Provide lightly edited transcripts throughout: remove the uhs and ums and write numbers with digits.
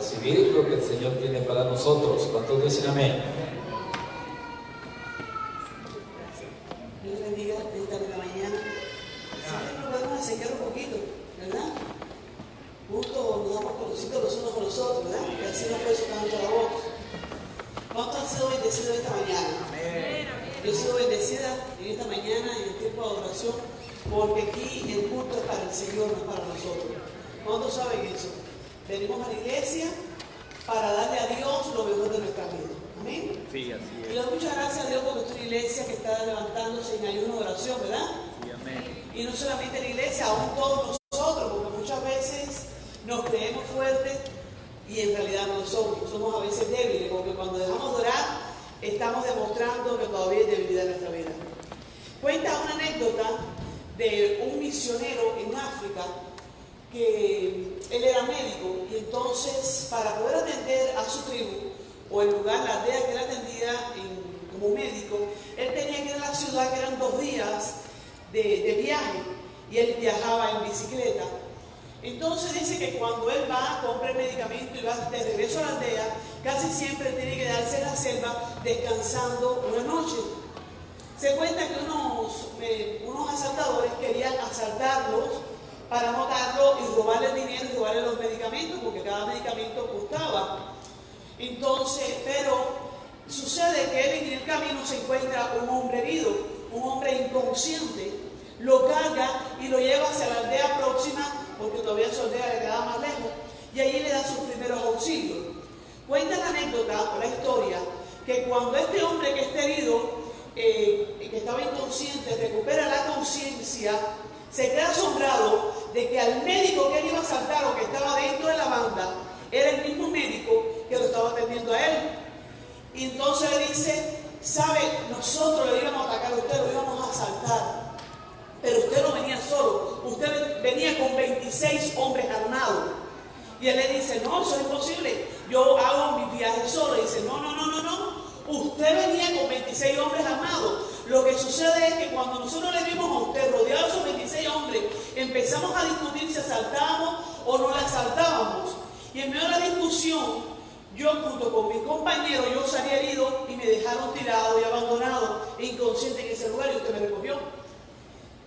recibir lo que el Señor tiene para nosotros. ¿Cuántos dicen amén? Dios bendiga esta mañana. Siempre nos podemos acercar un poquito, ¿verdad? Justo nos damos conocidos los unos con los otros, ¿verdad? Que así nos fue soltando la voz. ¿Cuántos han sido bendecidos esta mañana? Amén. Yo he sido bendecida en esta mañana, en el tiempo de adoración, porque aquí el culto es para el Señor, no es para nosotros. ¿Cuántos saben eso? Venimos a la iglesia para darle a Dios lo mejor de nuestra vida. Amén. Sí, así es. Y le doy muchas gracias a Dios porque es una iglesia que está levantándose en ayuno de oración, ¿verdad? Sí, amén. Y no solamente la iglesia, aún todos nosotros, porque muchas veces nos creemos fuertes y en realidad no lo somos. Somos a veces débiles, porque cuando dejamos de orar, estamos demostrando que todavía hay debilidad en nuestra vida. Cuenta una anécdota de un misionero en África que él era médico y entonces para poder atender a su tribu o el lugar, la aldea que él atendía como médico, él tenía que ir a la ciudad, que eran 2 días de viaje, y él viajaba en bicicleta. Entonces dice que cuando él va, compra el medicamento y va de regreso a la aldea, casi siempre tiene que quedarse en la selva descansando una noche. Se cuenta que unos asaltadores querían asaltarlos para matarlo y robarle el dinero y robarle los medicamentos, porque cada medicamento costaba. Entonces, pero sucede que él en el camino se encuentra un hombre herido, un hombre inconsciente, lo carga y lo lleva hacia la aldea próxima, porque todavía su aldea le quedaba más lejos, y allí le da sus primeros auxilios. Cuenta la anécdota, la historia, que cuando este hombre que está herido, que estaba inconsciente, recupera la conciencia, se queda asombrado de que al médico que él iba a asaltar o que estaba dentro de la banda era el mismo médico que lo estaba atendiendo a él. Y entonces le dice: sabe, nosotros le íbamos a atacar a usted, lo íbamos a asaltar, pero usted no venía solo, usted venía con 26 hombres armados. Y él le dice: no, eso es imposible, yo hago mi viaje solo. Y dice: no, usted venía con 26 hombres armados. Lo que sucede es que cuando nosotros le vimos a usted rodeado de esos 26 hombres, empezamos a discutir si asaltábamos o no la asaltábamos. Y en medio de la discusión, yo junto con mis compañeros, yo salí herido y me dejaron tirado y abandonado e inconsciente en ese lugar, y usted me recogió.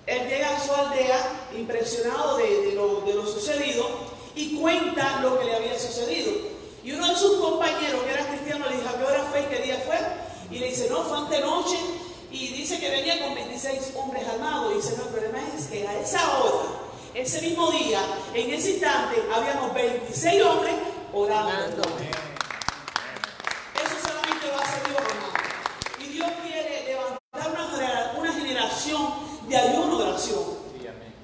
Él llega a su aldea impresionado de lo sucedido y cuenta lo que le había sucedido. Y uno de sus compañeros, que era cristiano, le dijo: ¿a qué hora fue y qué día fue? Y le dice: no, fue antenoche. Y dice que venía con 26 hombres armados. Y dice: no, el problema es que a esa hora, ese mismo día, en ese instante, habíamos 26 hombres orando. Eso solamente lo hace Dios, hermano. Y Dios quiere levantar una generación de ayuno de oración,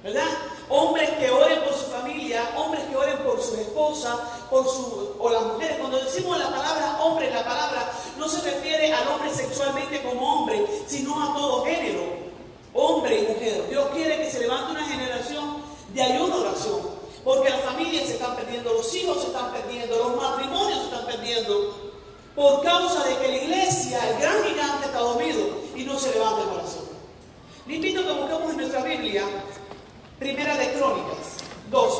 ¿verdad? Hombres que oren por su familia, hombres que oren por sus esposas, o las mujeres. Cuando decimos la palabra hombre, la palabra no se refiere al hombre sexualmente como hombre, sino a todo género, hombre y mujer. Dios quiere que se levante una generación de ayuno de oración, porque las familias se están perdiendo, los hijos se están perdiendo, los matrimonios se están perdiendo, por causa de que la iglesia, el gran gigante, está dormido y no se levanta en oración. Le invito a que busquemos en nuestra Biblia Primera de Crónicas 12.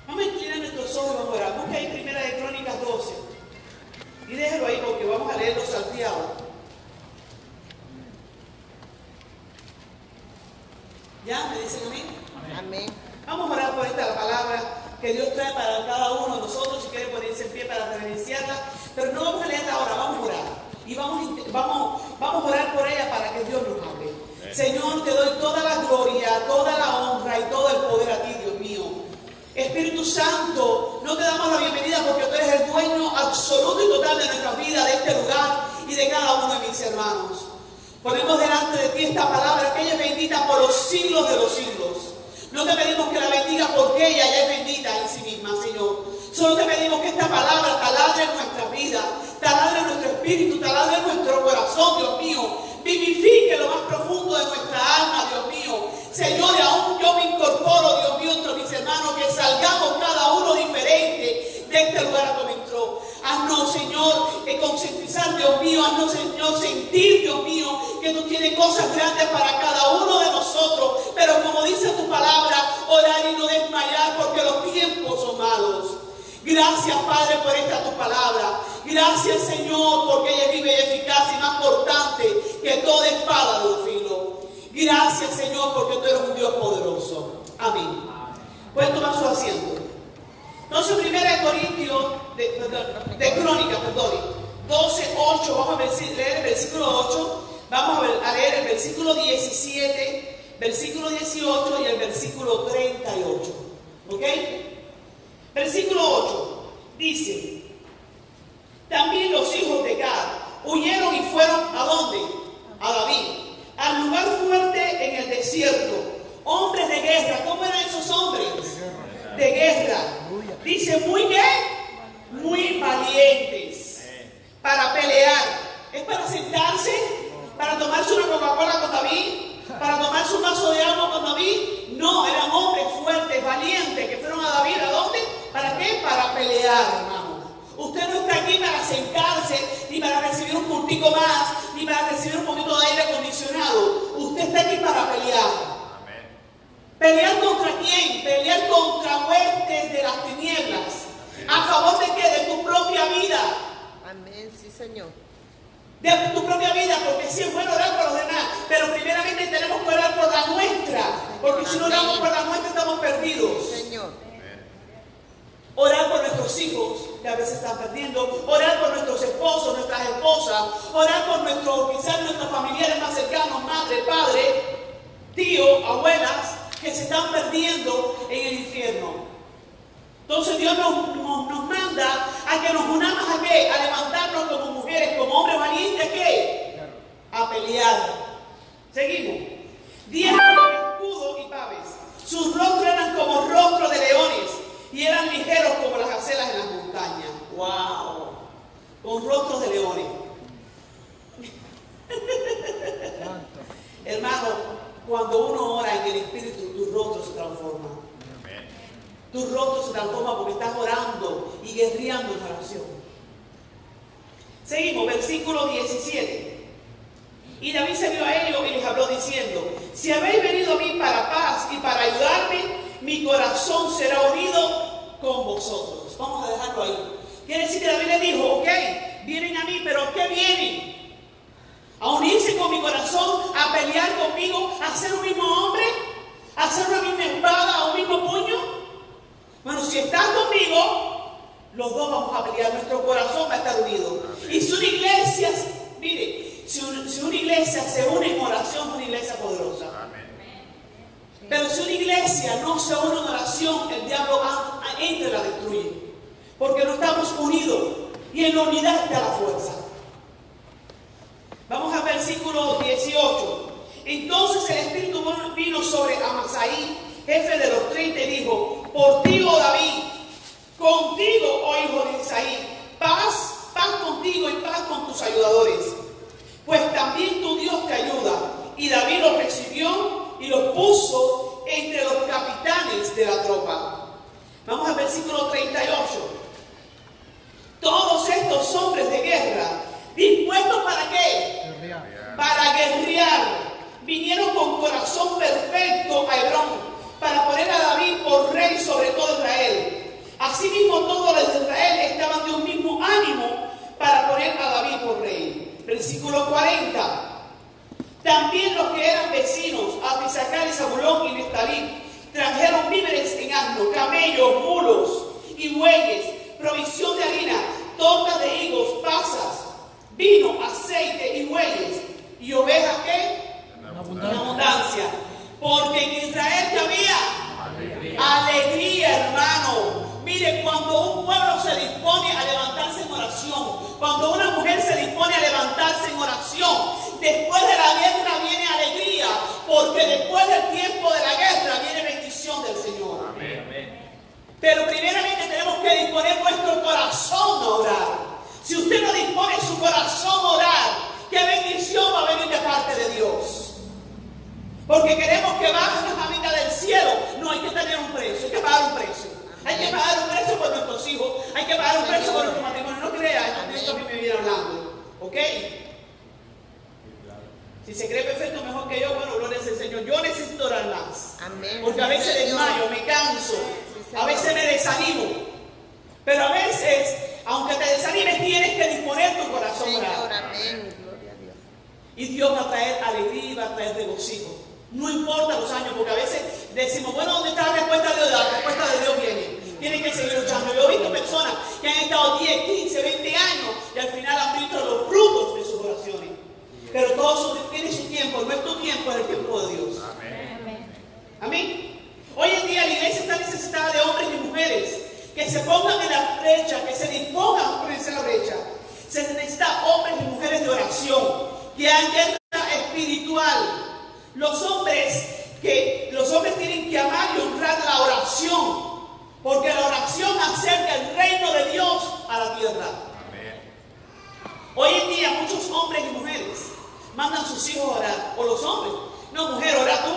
Vamos a inclinar nuestros ojos y vamos a orar. Busca ahí Primera de Crónicas 12 y déjalo ahí, porque vamos a leerlo salteado. ¿Ya? ¿Me dicen amén? Amén. Vamos a orar por esta palabra que Dios trae para cada uno de nosotros. Si quiere ponerse en pie para reverenciarla, pero no vamos a leerla ahora, vamos a orar. Y vamos a orar por ella para que Dios nos hable. Señor, te doy toda la gloria, toda la honra y todo el poder a ti, Dios mío. Espíritu Santo, no te damos la bienvenida porque tú eres el dueño absoluto y total de nuestra vida, de este lugar y de cada uno de mis hermanos. Ponemos delante de ti esta palabra, que ella es bendita por los siglos de los siglos. No te pedimos que la bendiga porque ella ya es bendita en sí misma, Señor. Solo te pedimos que esta palabra taladre en nuestra vida, taladre en nuestro espíritu, taladre en nuestro corazón, Dios mío. Vivifique lo más profundo de nuestra alma, Dios mío. Señor, aún yo me incorporo, Dios mío, entre mis hermanos, que salgamos cada uno diferente de este lugar a donde entró. Haznos, Señor, concientizar, Dios mío. Haznos, Señor, sentir, Dios mío, que tú tienes cosas grandes para cada uno de nosotros. Pero como dice tu palabra, Gracias, Padre, por esta tu palabra. Gracias, Señor, porque ella es viva y eficaz y más cortante que toda espada de un filo. Gracias, Señor, porque tú eres un Dios poderoso. Amén. Pueden tomar su asiento. Entonces, 1 Corintios, de Crónicas, 12:8, vamos a leer el versículo 8, vamos a leer el versículo 17, versículo 18 y el versículo 38. ¿Ok? Versículo 8 dice: también los hijos de Gad huyeron y fueron ¿a dónde? A David, al lugar fuerte en el desierto, hombres de guerra. ¿Cómo eran esos hombres? De guerra. Dice muy valientes para pelear. ¿Es para sentarse? ¿Para tomarse una Coca-Cola con David? ¿Para tomarse un vaso de agua con David? No, eran hombres fuertes, valientes, que fueron a David. ¿A dónde? ¿Para qué? Para pelear, hermano. Usted no está aquí para sentarse, ni para recibir un puntico más, ni para recibir un poquito de aire acondicionado. Usted está aquí para pelear. ¿Pelear contra quién? Pelear contra huestes de las tinieblas. ¿A favor de qué? De tu propia vida. Amén, sí, Señor. De tu propia vida, porque sí es bueno orar por los demás, pero primeramente tenemos que orar por la nuestra, porque si no oramos por la nuestra estamos perdidos. Señor. Orar por nuestros hijos, que a veces están perdiendo, orar por nuestros esposos, nuestras esposas, orar por quizás nuestros familiares más cercanos, madre, padre, tío, abuelas, que se están perdiendo en el infierno. Entonces Dios nos manda a que nos unamos ¿a qué? A levantarnos como mujeres, como hombres valientes, ¿qué? A pelear. Seguimos. 10 con escudo y paves. Sus rostros eran como rostros de leones y eran ligeros como las gacelas en las montañas. ¡Wow! Con rostros de leones. Hermano, cuando uno ora en el Espíritu, tu rostro se transforma. Tu rostro se transforma porque estás orando y guerreando en oración. Seguimos, versículo 17. Y David se vio a ellos y les habló diciendo: si habéis venido a mí para paz y para ayudarme, mi corazón será unido con vosotros. Vamos a dejarlo ahí. Quiere decir que David le dijo: ok, vienen a mí, pero ¿qué vienen? ¿A unirse con mi corazón? ¿A pelear conmigo? ¿A ser un mismo hombre? ¿A hacer una misma espada? ¿A un mismo puño? Bueno, si estás conmigo, los dos vamos a pelear, nuestro corazón va a estar unido. Y si una iglesia, mire, si una iglesia se une en oración, es una iglesia poderosa. Pero si una iglesia no se une en oración, el diablo entra y la destruye. Porque no estamos unidos. Y en la unidad está la fuerza. Vamos al versículo 18. Entonces el Espíritu vino sobre Amasai, jefe de los 30, y dijo: por ti, oh David, contigo, oh hijo de Isaí, paz contigo y paz con tus ayudadores, pues también tu Dios te ayuda. Y David los recibió y los puso entre los capitanes de la tropa. Vamos al versículo 38. Todos estos hombres de guerra, dispuestos ¿para qué? Para guerrear, vinieron con corazón perfecto a Hebrón, para poner a David por rey sobre todo Israel. Asimismo todos los de Israel estaban de un mismo ánimo para poner a David por rey. Versículo 40. También los que eran vecinos, Isaacar y Zabulón y Neftalí, trajeron víveres en asno, camellos, mulos y bueyes, provisión de harina, tortas de higos, pasas, vino, aceite y bueyes, y ovejas ¿qué? En abundancia. Porque en Israel que había alegría, hermano. Mire, cuando un pueblo se dispone a levantarse en oración, cuando una mujer se dispone a levantarse en oración, después de la guerra viene alegría, porque después del tiempo de la guerra viene bendición del Señor. Amén. Pero primeramente tenemos que disponer nuestro corazón a orar. Si usted no dispone su corazón a orar, ¿qué bendición va a venir de parte de Dios? Porque queremos que bajen las amigas del cielo. No, hay que tener un precio, hay que pagar un precio. Hay que pagar un precio por nuestros hijos, hay que pagar un precio por nuestro matrimonio. No crea, esto a mí me viene hablando. ¿Ok? Si se cree perfecto mejor que yo, bueno, gloria al Señor. Yo necesito orar más. Porque a veces desmayo, me canso, a veces me desanimo. Pero a veces, aunque te desanimes, tienes que disponer tu corazón a orar. Señor, amén. Gloria a Dios. Y Dios va a traer alegría y va a traer regocijo. No importa los años, porque a veces decimos, bueno, ¿dónde está la respuesta de Dios? La respuesta de Dios viene. Tienen que seguir luchando. Yo he visto personas que han estado 10, 15, 20 años y al final han visto los frutos de sus oraciones. Pero todo tiene su tiempo. No es tu tiempo, es el tiempo de Dios. Amén. Amén. Hoy en día la iglesia está necesitada de hombres y mujeres que se pongan en la brecha, que se dispongan a ponerse en la brecha. Se necesita hombres y mujeres de oración, que hagan guerra espiritual. Los hombres tienen que amar y honrar la oración, porque la oración acerca el reino de Dios a la tierra. Amén. Hoy en día muchos hombres y mujeres mandan a sus hijos a orar, o los hombres, no, mujer, ora tú,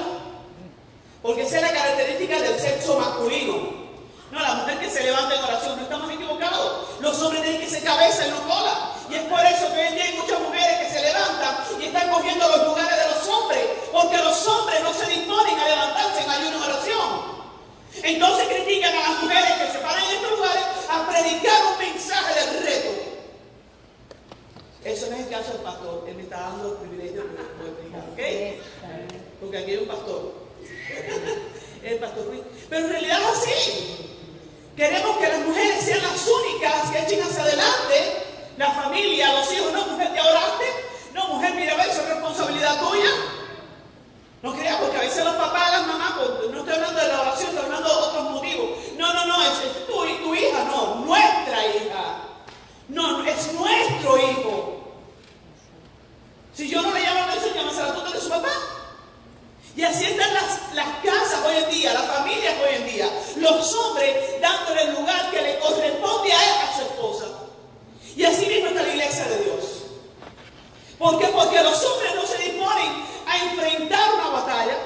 porque esa es la característica del sexo masculino. No, la mujer que se levanta en oración, no estamos equivocados. Los hombres tienen que ser cabeza y no cola. Y es por eso que hoy en día hay muchas mujeres que se levantan y están cogiendo los lugares de los hombres, porque los hombres no se disponen a levantarse en ayuno y oración. Entonces critican a las mujeres que se paran en estos lugares a predicar un mensaje de reto. Eso no es el caso del pastor. Él me está dando el privilegio de poder predicar, ¿ok? Porque aquí hay un pastor. El pastor Ruiz. Pero en realidad es así. Queremos que las mujeres sean las únicas que echen hacia adelante la familia, los hijos. No, mujer, ¿te oraste? No, mujer, mira, a ver, eso es responsabilidad tuya. No creas, porque a veces los papás, las mamás, pues, no estoy hablando de la oración, estoy hablando de otros motivos. No, es tu hija, no, nuestra hija. No, es nuestro hijo. Si yo no le llamo a eso, llamas a la tuta de su papá. Y así están las casas hoy en día, las familias hoy en día. Los hombres dándole el lugar que le corresponde a él, a su esposa. Y así mismo está la iglesia de Dios. ¿Por qué? Porque los hombres no se disponen a enfrentar una batalla.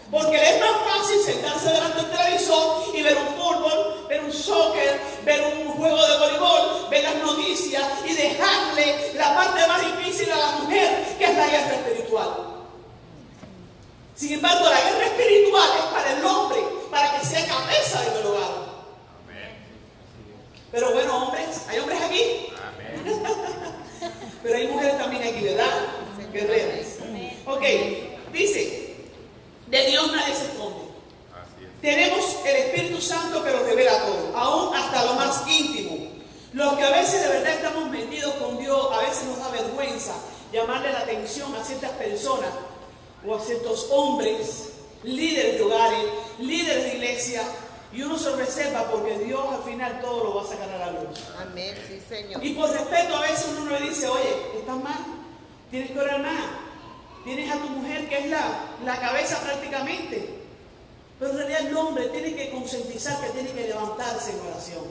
Porque les es más fácil sentarse delante del televisor y ver un fútbol, ver un soccer, ver un juego de voleibol, ver las noticias y dejarle la parte más difícil a la mujer, que es la guerra espiritual. Sin embargo, la guerra espiritual es para el hombre, para que sea cabeza del hogar. Amén. Pero bueno, hombres, ¿hay hombres aquí? Amén. Pero hay mujeres también aquí, ¿verdad? Guerreras. Ok, dice, de Dios nadie se esconde. Tenemos el Espíritu Santo que lo revela todo, aún hasta lo más íntimo. Los que a veces de verdad estamos metidos con Dios, a veces nos da vergüenza llamarle la atención a ciertas personas o a ciertos hombres, líderes de hogares, líderes de iglesia, y uno se lo reserva porque Dios al final todo lo va a sacar a la luz. Amén, sí, Señor. Y por respeto a veces uno le dice, oye, estás mal, tienes que orar más, tienes a tu mujer que es la cabeza prácticamente. Pero en realidad el hombre tiene que concientizar que tiene que levantarse en oración.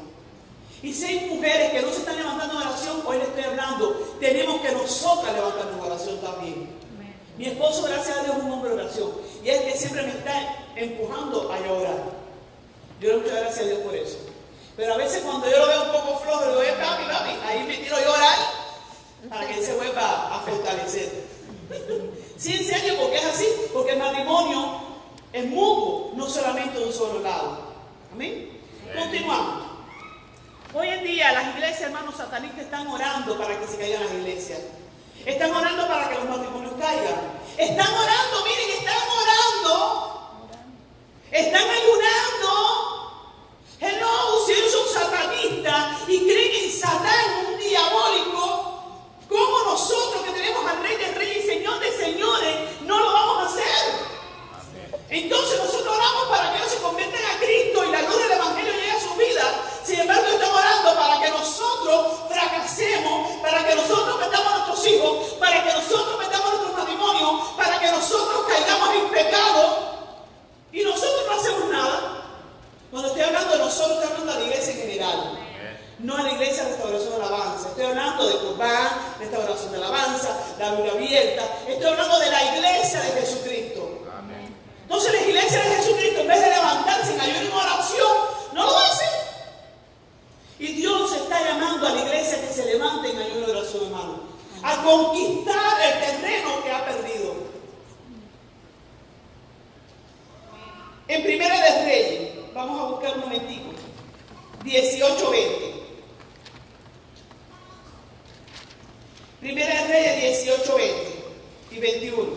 Y si hay mujeres que no se están levantando en oración, hoy les estoy hablando, tenemos que nosotras levantarnos en oración también. Mi esposo, gracias a Dios, es un hombre de oración. Y es el que siempre me está empujando a orar. Yo le doy muchas gracias a Dios por eso. Pero a veces cuando yo lo veo un poco flojo, le digo, papi, ahí me tiro yo a orar para que él se vuelva a fortalecer. Sí, en serio, porque es así. Porque el matrimonio es mutuo, no solamente de un solo lado. Amén. Continuamos. Hoy en día las iglesias, hermanos satanistas, están orando para que se caigan las iglesias. Están orando para que los matrimonios caigan. Están orando, miren, están orando. Están ayunando. Hello, si ellos son satanistas y creen en Satán, un diabólico, ¿cómo nosotros que tenemos al Rey de Reyes y Señor de Señores no lo vamos a hacer? Entonces nosotros oramos para que ellos se conviertan a Cristo y la luz del Evangelio llegue a su vida. Sin embargo, estamos orando para que nosotros fracasemos, para que nosotros metamos a nuestros hijos, para que nosotros metamos a nuestro matrimonio, para que nosotros caigamos en pecado y nosotros no hacemos nada. Cuando estoy hablando de nosotros, estoy hablando de la iglesia en general. No a la iglesia de restauración de alabanza. Estoy hablando de Corbán, restauración de alabanza, la Biblia abierta. Estoy hablando de la iglesia de Jesucristo. Entonces la iglesia de Jesucristo, en vez de levantarse en ayuno y oración, no lo hace. Y Dios está llamando a la iglesia que se levante en ayuno y oración, hermano, a conquistar el terreno que ha perdido. En Primera de Reyes, vamos a buscar un momentico, 18:20. Primera de Reyes 18, 20 y 21.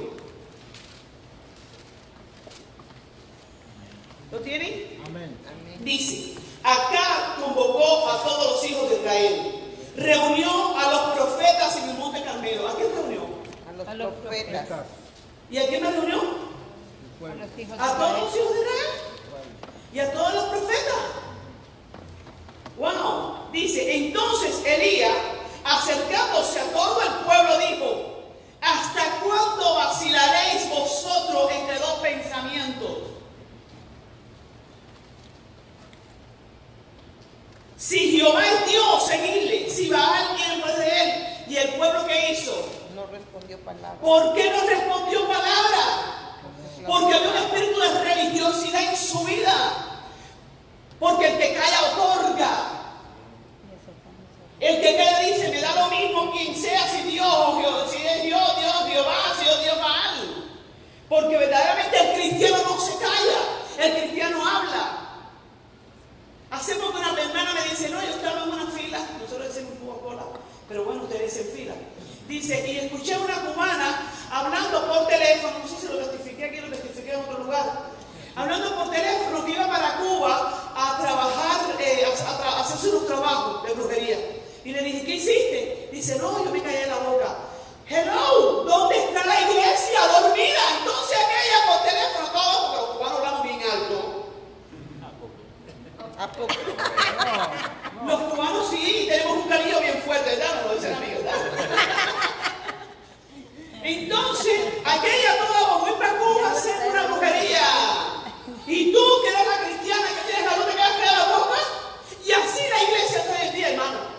¿Lo tienen? Amén. Dice, Acab convocó a todos los hijos de Israel. Reunió a los profetas en el monte Carmelo. ¿A quién reunió? A los profetas. ¿Y a quién me reunió? A los hijos de A todos Israel. los hijos de Israel. Y a todos los profetas. Wow. Dice, entonces Elías, acercándose a todo el pueblo, dijo, ¿hasta cuándo vacilaréis vosotros entre dos pensamientos? Si Jehová es Dios, seguidle. Si Baal viene en vez de él. ¿Y el pueblo qué hizo? No respondió palabra. ¿Por qué no respondió palabra? Porque había un espíritu de religiosidad en su vida. Porque el que calla otorga. El que calla dice, me da lo mismo quien sea, si Dios, si es Dios, Jehová, si es Dios Baal. Porque verdaderamente el cristiano no se calla, el cristiano habla. Hace poco una hermana me dice, no, yo estaba en una fila, nosotros decimos Coca-Cola, pero bueno, ustedes dicen fila. Dice, y escuché a una cubana hablando por teléfono, no sé si lo testifiqué aquí, lo testifiqué en otro lugar, hablando por teléfono que iba para Cuba a trabajar, a hacerse unos trabajos de brujería. Y le dije, ¿qué hiciste? Dice, no, yo me callé la boca. Hello, ¿dónde está la iglesia dormida? Entonces aquella por teléfono, todo, porque los cubanos hablamos bien alto. ¿A poco? Los cubanos sí, tenemos un cariño bien fuerte, ¿verdad? Me lo dicen amigos, ¿verdad? Entonces, aquella toda muy para Cuba hacer una brujería. Y tú, que eres la cristiana, que tienes la luz, te quedas callada la boca. Y así la iglesia está hoy en día, hermano.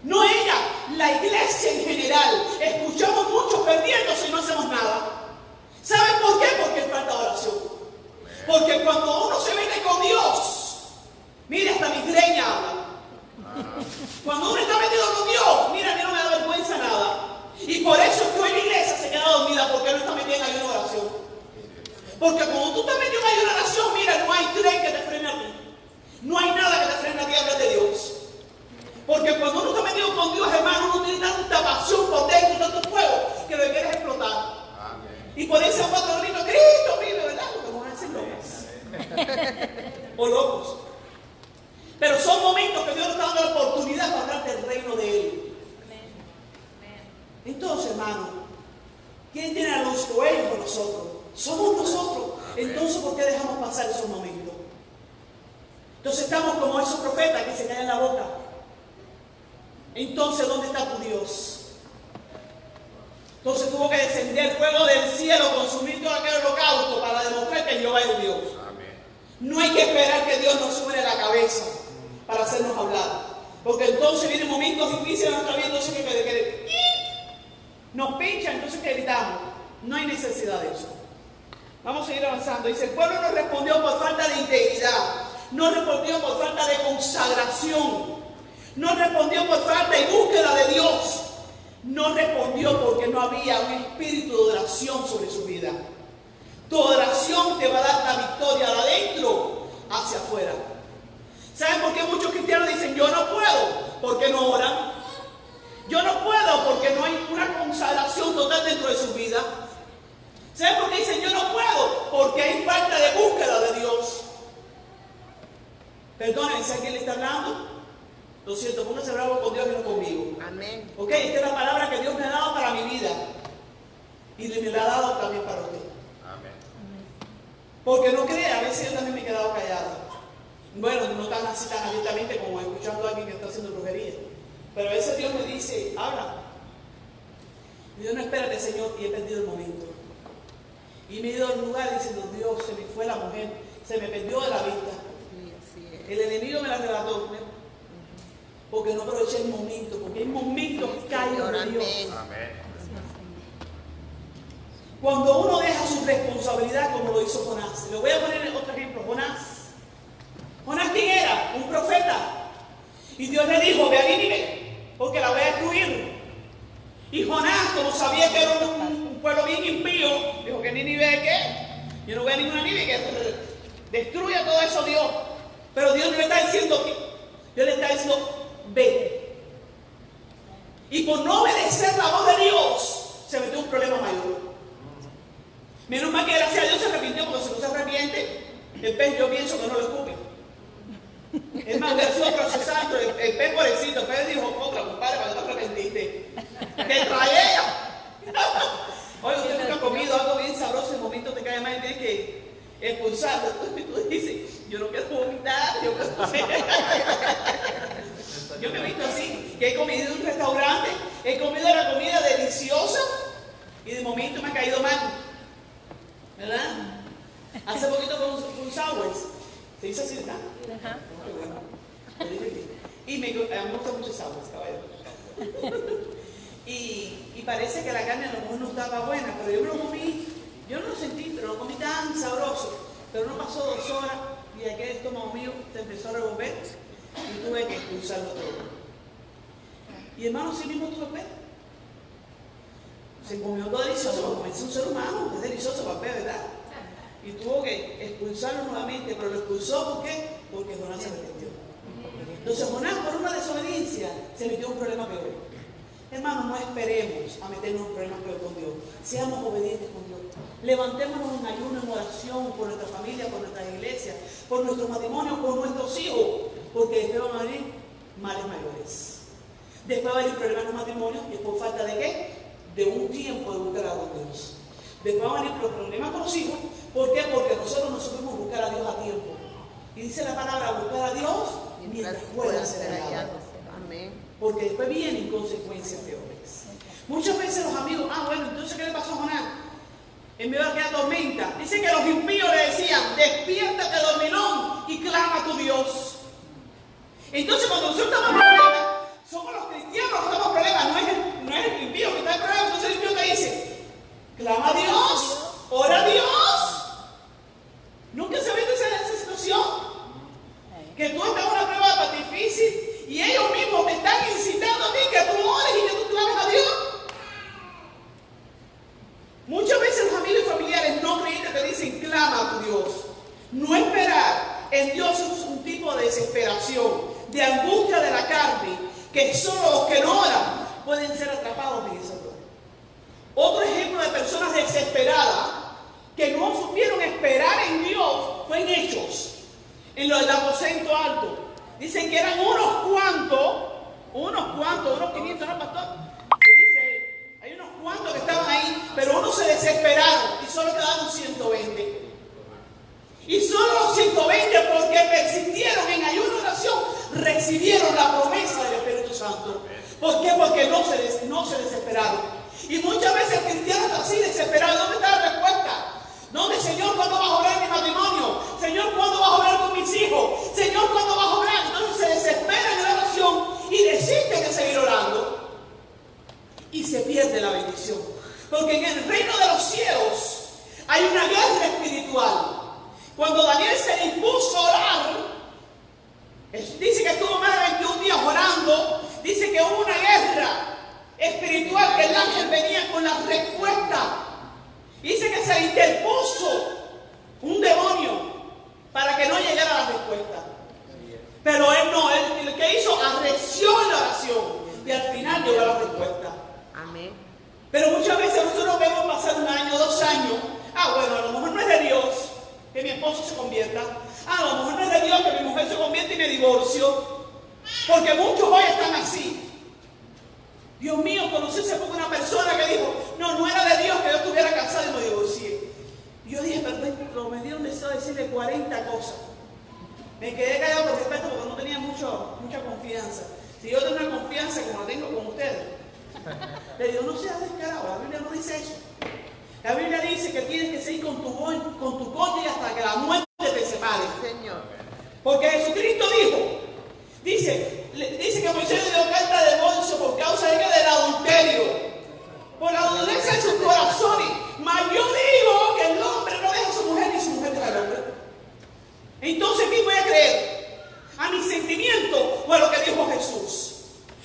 No ella, la iglesia en general. Escuchamos muchos perdiéndose y no hacemos nada. ¿Saben por qué? Porque falta oración. Porque cuando uno se mete con Dios, mira, hasta mi greña habla. Cuando uno está metido con Dios, mira, a mí no me da vergüenza nada. Y por eso es que hoy la iglesia se queda dormida, porque no está metida en ayuno de oración. Porque cuando tú estás metido en ayuno de oración, mira, no hay tren que te frene a ti. No hay nada que te frene a ti a hablar de Dios. Porque cuando uno está metido con Dios, hermano, uno tiene tanta pasión por dentro, tanto fuego, que lo que quiere es explotar. Y por eso cuatro gritos, Cristo vive, ¿verdad? Porque nos hacen locos. O locos. Pero son momentos que Dios nos está dando la oportunidad para hablar del reino de Él. Entonces, hermano, ¿quién tiene la luz? O ellos o nosotros. Somos nosotros. Entonces, ¿por qué dejamos pasar esos momentos? Entonces estamos como esos profetas que se callan la boca. Entonces, ¿dónde está tu Dios? Entonces tuvo que descender fuego del cielo, consumir todo aquel holocausto para demostrar que Jehová es Dios. No hay que esperar que Dios nos suene la cabeza para hacernos hablar. Porque entonces vienen momentos difíciles en nuestra vida, entonces que nos pincha, entonces que gritamos. No hay necesidad de eso. Vamos a seguir avanzando. Dice, el pueblo no respondió por falta de integridad. No respondió por falta de consagración. No respondió por falta y búsqueda de Dios. No respondió porque no había un espíritu de oración sobre su vida. Tu oración te va a dar la victoria de adentro hacia afuera. ¿Saben por qué muchos cristianos dicen, yo no puedo? Porque no oran. Yo no puedo porque no hay una consagración total dentro de su vida. ¿Saben por qué dicen, yo no puedo? Porque hay falta de búsqueda de Dios. Perdónenme, ¿saben quién le está hablando? Lo siento, pónganse bravo con Dios y no conmigo. Amén. Ok, esta es la palabra que Dios me ha dado para mi vida. Y me la ha dado también para usted. Amén. Porque no cree, a veces yo también me he quedado callada. Bueno, no tan así tan abiertamente como escuchando a alguien que está haciendo brujería. Pero a veces Dios me dice, habla. Y yo no, espérate, Señor, y he perdido el momento. Y me he ido al lugar diciendo, Dios, se me fue la mujer, se me perdió de la vista. Sí, así es. El enemigo me la arrebató. Porque no aproveché el momento, porque hay momentos que hay Señor, de Dios. amén. Amén. Cuando uno deja su responsabilidad como lo hizo Jonás. Le voy a poner otro ejemplo. Jonás. ¿Jonás quién era? Un profeta. Y Dios le dijo, ve a Nínive, porque la voy a destruir. Y Jonás, como sabía que era un pueblo bien impío, dijo que Nínive, ¿qué? Yo no voy a ninguna Nínive, que destruya todo eso Dios. Pero Dios no le está diciendo que, Dios le está diciendo, vete. Y por no obedecer la voz de Dios, se metió en un problema mayor. Menos mal que gracias a Dios se arrepintió, porque si no se arrepiente, el pez yo pienso que no lo escupe. Es más, verso procesando, el pez pobrecito, el pez dijo, otra, compadre, para que te arrepentiste. ¡Que traía! Oye, usted nunca ha comido algo bien sabroso, en el momento te cae mal y tienes que expulsarlo. Y tú dices, yo no quiero vomitar, yo me he visto así, que he comido en un restaurante, he comido la comida deliciosa y de momento me ha caído mal. ¿Verdad? Hace poquito con un Sours. ¿Se dice así, verdad? Ajá. Y me gusta mucho Sours, caballero. Y parece que la carne a lo mejor no estaba buena, pero yo me lo comí, yo no lo sentí, pero lo comí tan sabroso. Pero no pasó 2 horas y aquel estómago mío se empezó a revolver y tuve que expulsarlo todo. Y hermano, sí mismo tuve pez. Se comió todo delicioso, como es un ser humano, es delicioso para el pez, ¿verdad? Y tuvo que expulsarlo nuevamente, pero lo expulsó ¿por qué? Porque Jonás se arrepintió. Entonces Jonás, por una desobediencia, se metió en un problema peor. Hermanos, no esperemos a meternos en problemas peor con Dios. Seamos obedientes con Dios. Levantémonos en ayuno, en oración por nuestra familia, por nuestra iglesia, por nuestro matrimonio, por nuestros hijos, porque después van a venir males mayores. Después va a venir problemas en los matrimonios y es por falta de ¿qué? De un tiempo de buscar a Dios. Después van a venir los problemas con los hijos. ¿Por qué? Porque nosotros no supimos buscar a Dios a tiempo. Y dice la palabra, buscar a Dios mientras pueda ser hallado. Amén. Porque después vienen consecuencias peores. Muchas veces los amigos, bueno, entonces ¿qué le pasó a Jonás? En medio de aquella tormenta, dice que los impíos le decían, despiértate dormilón y clama a tu Dios. Entonces cuando nosotros estamos en problemas, somos los cristianos los que estamos en problemas, no es el impío que está en problemas. Entonces el impío te dice, clama a Dios, ora a Dios. ¿Nunca se ha visto esa situación? Que tú estás en una prueba difícil y ellos mismos te están incitando a ti que tú ores y que tú clames a Dios. Muchas veces los amigos y familiares no creyentes te dicen clama a tu Dios. No esperar en Dios es un tipo de desesperación, de angustia de la carne, que solo los que no oran pueden ser atrapados en esa dor. Otro ejemplo de personas desesperadas que no supieron esperar en Dios fue en Hechos, en lo del aposento alto. Dicen que eran unos cuantos, unos 500, ¿no, pastor? Que dice, hay unos cuantos que estaban ahí, pero unos se desesperaron y solo quedaron 120. Y solo los 120, porque persistieron en ayuno y oración, recibieron la promesa del Espíritu Santo. ¿Por qué? Porque no se desesperaron. Y muchas veces el cristiano está así desesperado. ¿Dónde está la respuesta? ¿Dónde, Señor, cuándo vas a obrar mi matrimonio? Señor, ¿cuándo vas a obrar con mis hijos? Señor, ¿cuándo vas a obrar? Entonces se desesperan en la oración y desisten de seguir orando. Y se pierde la bendición. Porque en el reino de los cielos hay una guerra espiritual. Cuando Daniel se dispuso a orar, dice que estuvo más de 21 días orando. Dice que hubo una guerra espiritual, que el ángel venía con la respuesta. Dice que se interpuso un demonio para que no llegara la respuesta. Pero él no, él lo que hizo, arreció en la oración y al final llegó la respuesta. Amén. Pero muchas veces nosotros vemos pasar 1 año, 2 años. Bueno, a lo mejor no es de Dios que mi esposo se convierta. A lo mejor no es de Dios que mi mujer se convierta y me divorcio. Porque muchos hoy están así. Dios mío, conocí hace poco una persona que dijo, no era de Dios que yo estuviera casado y me divorcié. Y yo dije, pero me dio un deseo de decirle 40 cosas. Me quedé callado por respeto porque no tenía mucha confianza. Si yo tengo una confianza como la tengo con ustedes, le digo, no seas descarado, la Biblia no dice eso. La Biblia dice que tienes que seguir con tu cónyuge hasta que la muerte te separe. Señor. Porque Jesucristo dice que Moisés le dio carta de divorcio por causa del adulterio, por la dureza de sus corazones. Mas yo digo que el hombre no deja a su mujer ni su mujer deja al hombre. Entonces, ¿qué voy a creer? ¿A mi sentimiento o a lo que dijo Jesús?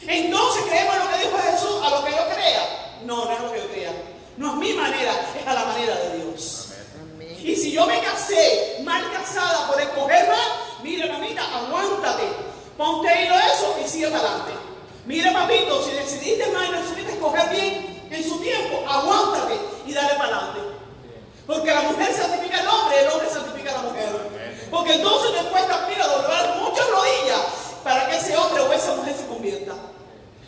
Entonces, ¿creemos en lo que dijo Jesús a lo que yo crea? No es lo que yo crea. No es mi manera, es a la manera de Dios. Amén. Y si yo me casé mal casada por escoger mal, mira, mamita, aguántate. Ponte hilo eso y sigue para adelante. Mira, papito, si decidiste mal y no decidiste escoger bien en su tiempo, aguántate y dale para adelante. Porque la mujer santifica al hombre, el hombre santifica a la mujer. Porque entonces después mira, doblar muchas rodillas para que ese hombre o esa mujer se convierta.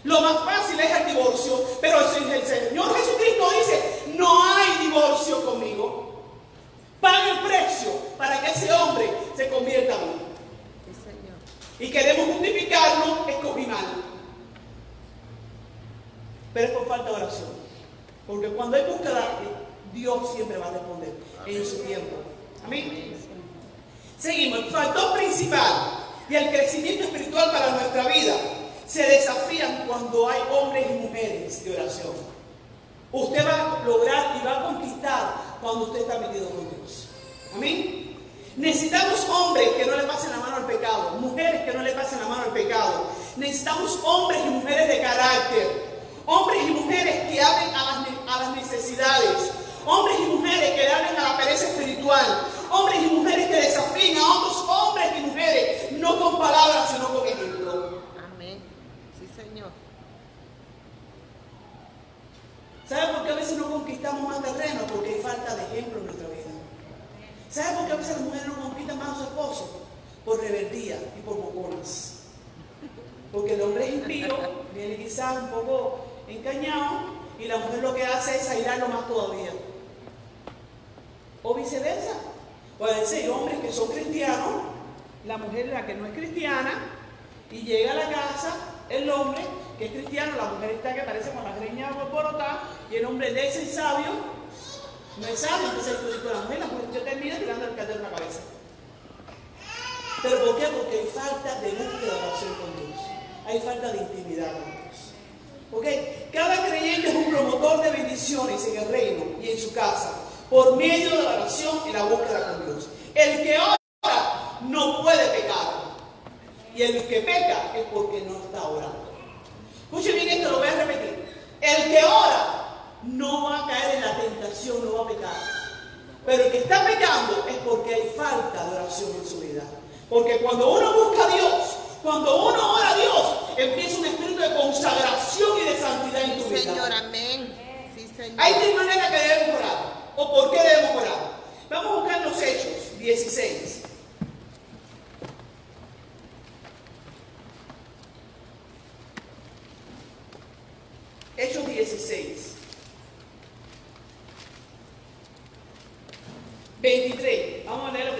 Lo más fácil es el divorcio, pero el Señor Jesucristo dice, no hay divorcio conmigo. Paga el precio para que ese hombre se convierta a mí. Sí, Señor. Y queremos justificarlo, escogí mal. Pero es por falta de oración. Porque cuando hay búsqueda, Dios siempre va a responder en su tiempo. Amén. Seguimos. El factor principal y el crecimiento espiritual para nuestra vida se desafían cuando hay hombres y mujeres de oración. Usted va a lograr y va a conquistar cuando usted está metido con Dios. Amén. Necesitamos hombres que no le pasen la mano al pecado, mujeres que no le pasen la mano al pecado. Necesitamos hombres y mujeres de carácter, hombres y mujeres que hablen a las necesidades, hombres y mujeres que le hablen a la pereza espiritual, hombres y mujeres que desafíen a otros hombres y mujeres, no con palabras, sino con ejemplo. Amén. Sí, Señor. ¿Sabe por qué a veces no conquistamos más terreno? Porque hay falta de ejemplo en nuestra vida. ¿Sabe por qué a veces las mujeres no conquistan más a su esposo? Por rebeldía y por boconas. Porque el hombre es impío, viene quizás un poco engañado, y la mujer lo que hace es airarlo más todavía. O viceversa. Pueden ser hombres que son cristianos, la mujer la que no es cristiana, y llega a la casa el hombre que es cristiano, la mujer está que parece con la greña alborotada, y el hombre de ese sabio no es sabio, entonces el crítico de la mujer termina tirando el caldero en la cabeza. ¿Pero por qué? Porque hay falta de búsqueda de oración con Dios, hay falta de intimidad con Dios. ¿Okay? Cada creyente es un promotor de bendiciones en el reino y en su casa, por medio de la oración y la búsqueda con Dios. El que ora no puede pecar, y el que peca es porque no está orando. Escuchen bien esto, lo voy a repetir. El que ora no va a caer en la tentación, no va a pecar. Pero el que está pecando es porque hay falta de oración en su vida. Porque cuando uno busca a Dios, cuando uno ora a Dios, empieza un espíritu de consagración y de santidad en tu vida. Señor, amén. Sí, Señor. Hay tres maneras que debemos orar. ¿O por qué debemos orar? Vamos a buscar los Hechos 16. Hechos 16. 23. Vamos a leer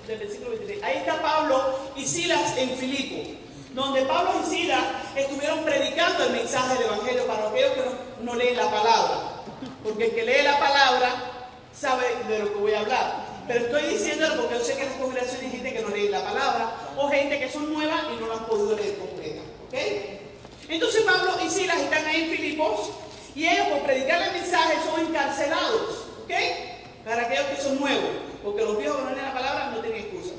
del versículo 23. Ahí está Pablo y Silas en Filipo, donde Pablo y Silas estuvieron predicando el mensaje del Evangelio para aquellos que no leen la palabra. Porque el que lee la palabra sabe de lo que voy a hablar. Pero estoy diciéndolo porque yo sé que en esta congregación hay gente que no lee la palabra o gente que son nuevas y no la han podido leer completa. ¿Ok? Entonces Pablo y Silas están ahí en Filipos y ellos por predicar el mensaje son encarcelados. ¿Ok? Para aquellos que son nuevos. Porque los viejos que no leen la palabra no tienen excusa.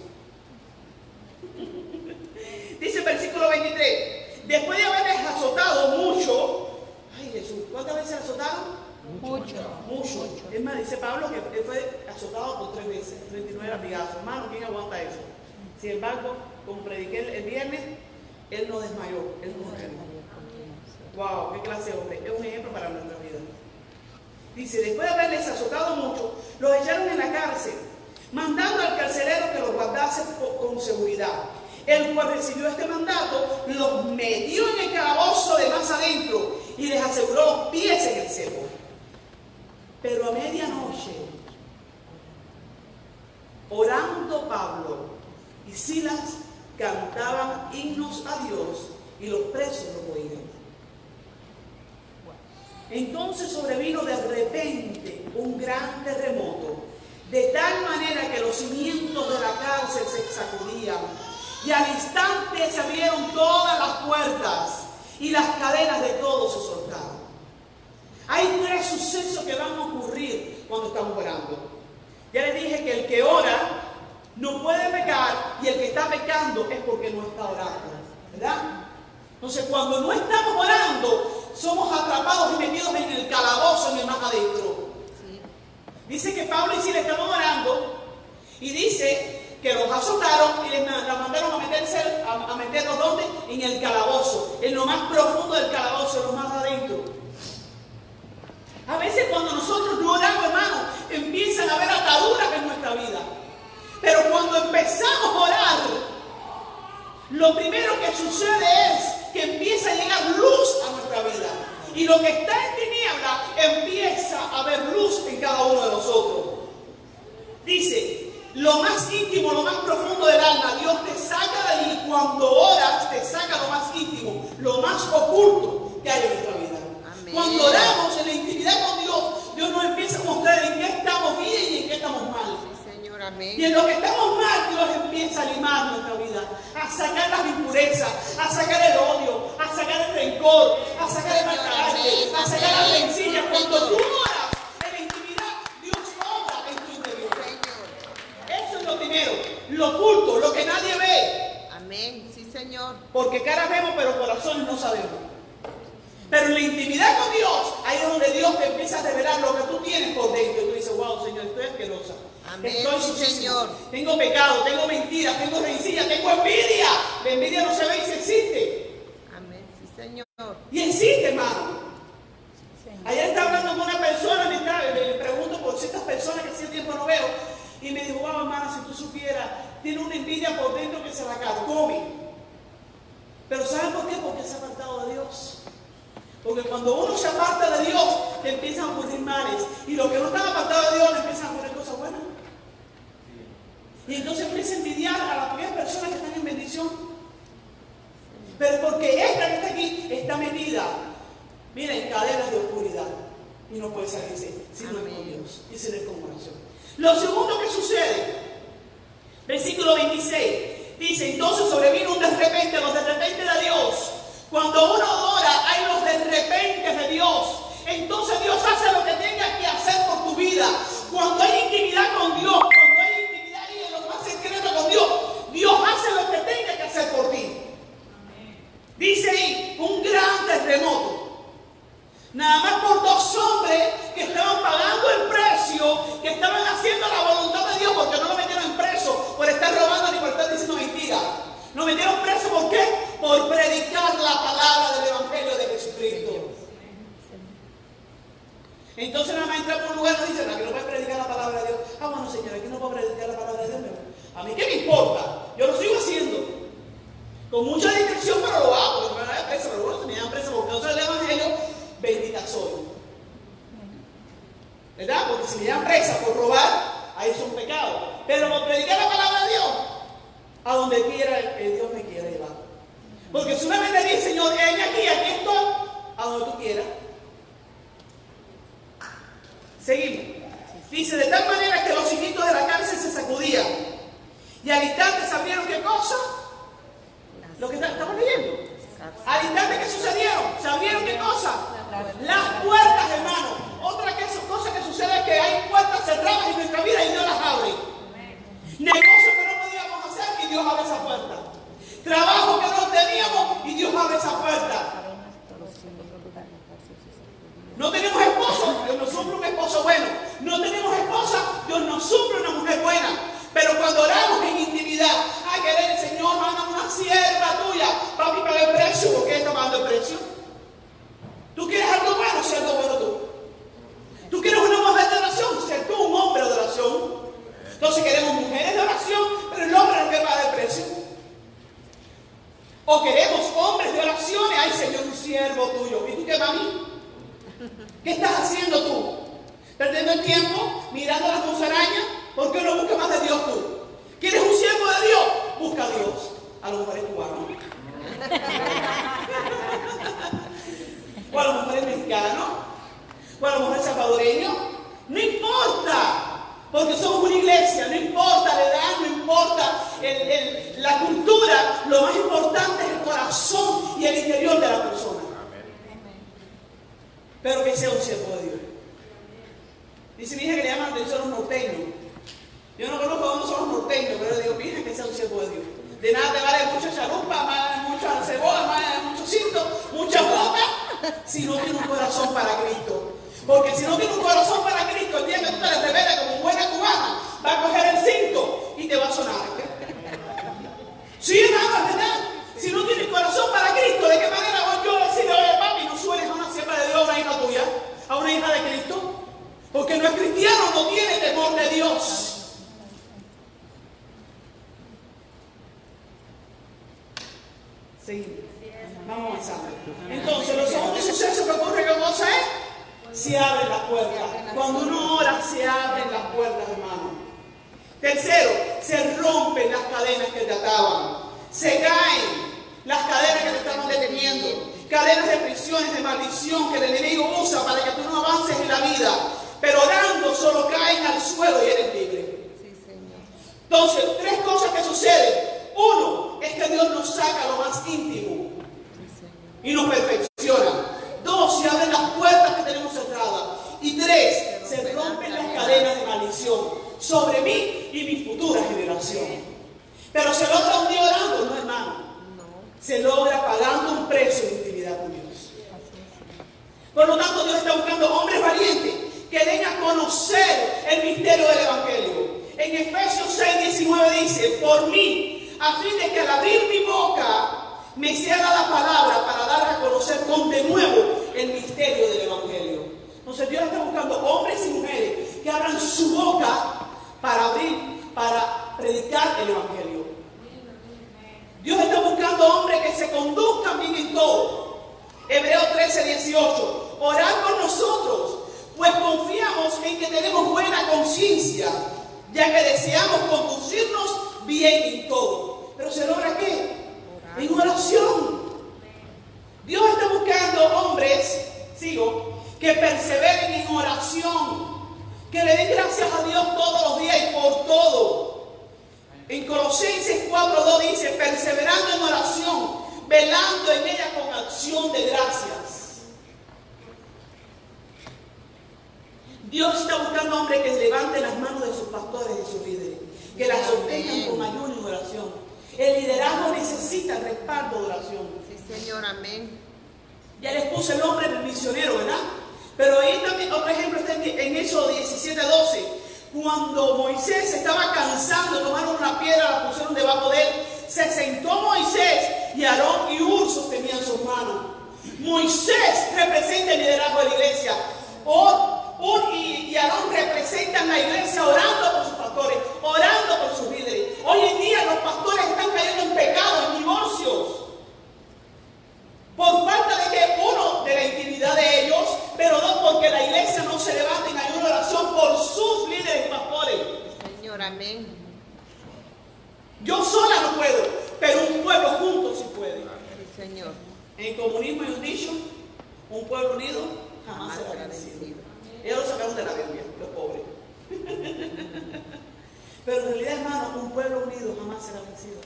Dice el versículo 23. Después de haberles azotado mucho. Ay Jesús, ¿cuántas veces azotaron? Mucho. Es más, dice Pablo que él fue azotado por 3 veces, 39 latigazos. Hermano, ¿quién aguanta eso? Sin embargo, como prediqué el viernes, él no desmayó, él no desmayó. Wow, qué clase de hombre. Es un ejemplo para nuestra vida. Dice, después de haberles azotado mucho, los echaron en la cárcel, mandando al carcelero que los guardase con seguridad. El cual recibió este mandato, los metió en el calabozo de más adentro y les aseguró los pies en el cepo. Pero a medianoche, orando Pablo y Silas cantaban himnos a Dios y los presos lo oían. Entonces sobrevino de repente un gran terremoto, de tal manera que los cimientos de la cárcel se sacudían y al instante se abrieron todas las puertas y las cadenas de todos se soltaron. Hay 3 sucesos que van a ocurrir cuando estamos orando. Ya les dije que el que ora no puede pecar y el que está pecando es porque no está orando, ¿verdad? Entonces cuando no estamos orando, somos atrapados y metidos en el calabozo, en el más adentro. Dice que Pablo y Silas estaban orando y dice que los azotaron y les mandaron a meterlos ¿dónde? En el calabozo, en lo más profundo del calabozo, en lo más adentro. A veces cuando nosotros no oramos, hermano, empiezan a haber ataduras en nuestra vida. Pero cuando empezamos a orar, lo primero que sucede es que empieza a llegar luz a nuestra vida. Y lo que está en tiniebla empieza a haber luz en cada uno de nosotros. Dice, lo más íntimo, lo más profundo del alma, Dios te saca de ahí. Cuando oras, te saca lo más íntimo, lo más oculto que hay en nuestra vida. Amén. Cuando oramos en la intimidad con Dios, Dios nos empieza a mostrar en qué estamos bien y en qué estamos mal. Amén. Y en lo que estamos mal, Dios empieza a limar nuestra vida, a sacar las impurezas, a sacar el odio, a sacar el rencor, a sacar el mal carácter, a sacar las rencillas. Cuando tú oras en la intimidad, Dios obra en tu interior. Eso es lo primero, lo oculto, lo que nadie ve. Amén, sí, Señor. Porque caras vemos, pero corazones no sabemos. Pero en la intimidad con Dios, ahí es donde Dios te empieza a revelar lo que tú tienes por dentro. Y tú dices, wow, Señor, estoy asquerosa. Amén, estoy sí, Señor. Tengo pecado, tengo mentiras, tengo rencilla, tengo envidia. La envidia no se ve y se existe. Amén, sí, Señor. Y existe, hermano. Ayer estaba hablando con una persona, le pregunto por ciertas personas que hace tiempo no veo. Y me dijo, wow, hermana, si tú supieras, tiene una envidia por dentro que se la carcome. Pero ¿saben por qué? Porque se ha apartado de Dios. Porque cuando uno se aparta de Dios, le empiezan a ocurrir males. Y los que no están apartados de Dios, le empiezan a ocurrir cosas buenas. Y entonces empieza a envidiar a las primeras personas que están en bendición. Pero porque esta que está aquí está metida, mira, en cadenas de oscuridad. Y no puede salirse si no es con Dios y si no es con oración. Lo segundo que sucede, versículo 26, dice, entonces sobrevino un de repente, los de repente de Dios. Cuando uno ora, hay los de repente de Dios. Entonces Dios hace lo que tenga que hacer por tu vida. Cuando hay intimidad con Dios, cuando hay intimidad ahí en lo más secreto con Dios, Dios hace lo que tenga que hacer por ti. Dice ahí, un gran terremoto. Nada más por dos hombres que estaban pagando el precio, que estaban haciendo la voluntad de Dios, porque no lo metieron preso por estar robando ni por estar diciendo mentiras. Lo metieron preso, ¿por qué? Por predicar la palabra del Evangelio de Jesucristo. Entonces nada más entra por un lugar y nos dicen, aquí no puedes predicar la palabra de Dios. Ah, bueno, señor, aquí no puedo predicar la palabra de Dios. A mí qué me importa, yo lo sigo haciendo. Con mucha discreción, pero lo hago. Porque me dan preso, pero bueno, si me dan preso por causa del Evangelio, bendita soy. ¿Verdad? Porque si me dan presa por robar, ahí es un pecado. Pero por predicar la palabra de Dios, a donde quiera que Dios me quiera llevar. Porque si una vez le dice, Señor, aquí estoy, a donde tú quieras. Seguimos. Dice, de tal manera que los cimientos de la cárcel se sacudían. Y al instante se abrieron, ¿qué cosa? Lo que estamos leyendo. Al instante que sucedieron, ¿se abrieron qué cosa? Las puertas, hermano. Otra cosa que sucede es que hay puertas cerradas en nuestra vida y Dios las abre. Negocios que no podíamos hacer y Dios abre esa puerta. Trabajo que no teníamos y Dios abre esa puerta. No tenemos esposo, Dios nos suple un esposo bueno. No tenemos esposa, Dios nos suple una mujer buena. Pero cuando oramos en intimidad, a querer el Señor, manda una sierva tuya, papi, paga el precio. ¿Por qué está pagando el precio? ¿Tú quieres algo bueno? Sé algo bueno tú. ¿Tú quieres una mujer de oración? Sé tú un hombre de oración. Entonces queremos mujeres de oración, pero el hombre no quiere pagar el precio. O queremos hombres de oraciones. Ay, Señor, un siervo tuyo. ¿Y tú qué, mami? ¿Qué estás haciendo tú? ¿Perdiendo el tiempo? ¿Mirando las musarañas? ¿Por qué no buscas más de Dios tú? ¿Quieres un siervo de Dios? Busca a Dios. A los mujeres cubanos. O a los mujeres mexicanos. O a los mujeres salvadoreños. No importa. Porque somos una iglesia. No importa la edad, no importa la cultura. Lo más importante es el corazón y el interior de la persona. Pero que sea un siervo de Dios. Dice mi hija que le llaman la atención a los norteños. Yo no conozco dónde son los norteños, pero le digo, mi hija, que sea un siervo de Dios. De nada te vale mucha chalupa, mucha cebolla, mucho cinto, mucha boca, si no tiene un corazón para Cristo. Porque si no tiene un corazón para Cristo, el día que tú te le reveles como buena cubana, va a coger el cinto y te va a sonar. Seguimos. Vamos avanzando. Entonces, los segundos sucesos que ocurre, ¿qué cosa es? Se abren las puertas. Cuando uno ora, se abren las puertas, hermano. Tercero, se rompen las cadenas que te ataban. Se caen las cadenas que te estaban deteniendo. Cadenas de prisiones, de maldición que el enemigo usa para que tú no avances en la vida. Pero orando solo caen al suelo y eres libre. Sí, Señor. Entonces, tres cosas que suceden. Uno, es que Dios nos saca lo más íntimo y nos perfecciona. Dos, se abren las puertas que tenemos cerradas. Y tres, se rompen las cadenas de maldición sobre mí y mi futura generación. Pero se logra un día orando, no, hermano. Se logra pagando un precio de intimidad con Dios. Por lo tanto, Dios está buscando hombres valientes que den a conocer el misterio del Evangelio. En Efesios 6:19 dice: por mí, a fin de que al abrir mi boca me sea dada palabra para dar a conocer con de nuevo el misterio del Evangelio. Entonces Dios está buscando hombres y mujeres que abran su boca para predicar el Evangelio. Dios está buscando hombres que se conduzcan bien en todo. Hebreos 13:18. Orad por nosotros, pues confiamos en que tenemos buena conciencia, ya que deseamos conducirnos bien en todo. ¿Pero se logra qué? En oración. Dios está buscando hombres, que perseveren en oración, que le den gracias a Dios todos los días y por todo. En Colosenses 4:2 dice: perseverando en oración, velando en ella con acción de gracias. Dios está buscando hombres que levanten las manos de sus pastores y sus líderes, que las sostengan con ayuno y oración. El liderazgo necesita el respaldo de oración. Sí, Señor, amén. Ya les puse el nombre del misionero, ¿verdad? Pero ahí también otro ejemplo está en Éxodo 17:12. Cuando Moisés estaba cansando, tomaron una piedra, la pusieron debajo de él. Se sentó Moisés y Aarón y Hur sostenían sus manos. Moisés representa el liderazgo de la iglesia. Hur y Aarón representan la iglesia orando por sus pastores, orando por sus líderes. Hoy en día los pastores están cayendo en pecado, en divorcios, por falta de que, uno, de la intimidad de ellos, pero dos, porque la iglesia no se levanta en ayuno y oración por sus líderes y pastores. Señor, amén. Yo sola no puedo, pero un pueblo junto sí puede. Sí, Señor. En comunismo hay un dicho: un pueblo unido jamás será vencido. Ellos lo sacaron de la Biblia, los pobres. Pero en realidad, hermano, un pueblo unido jamás será vencido.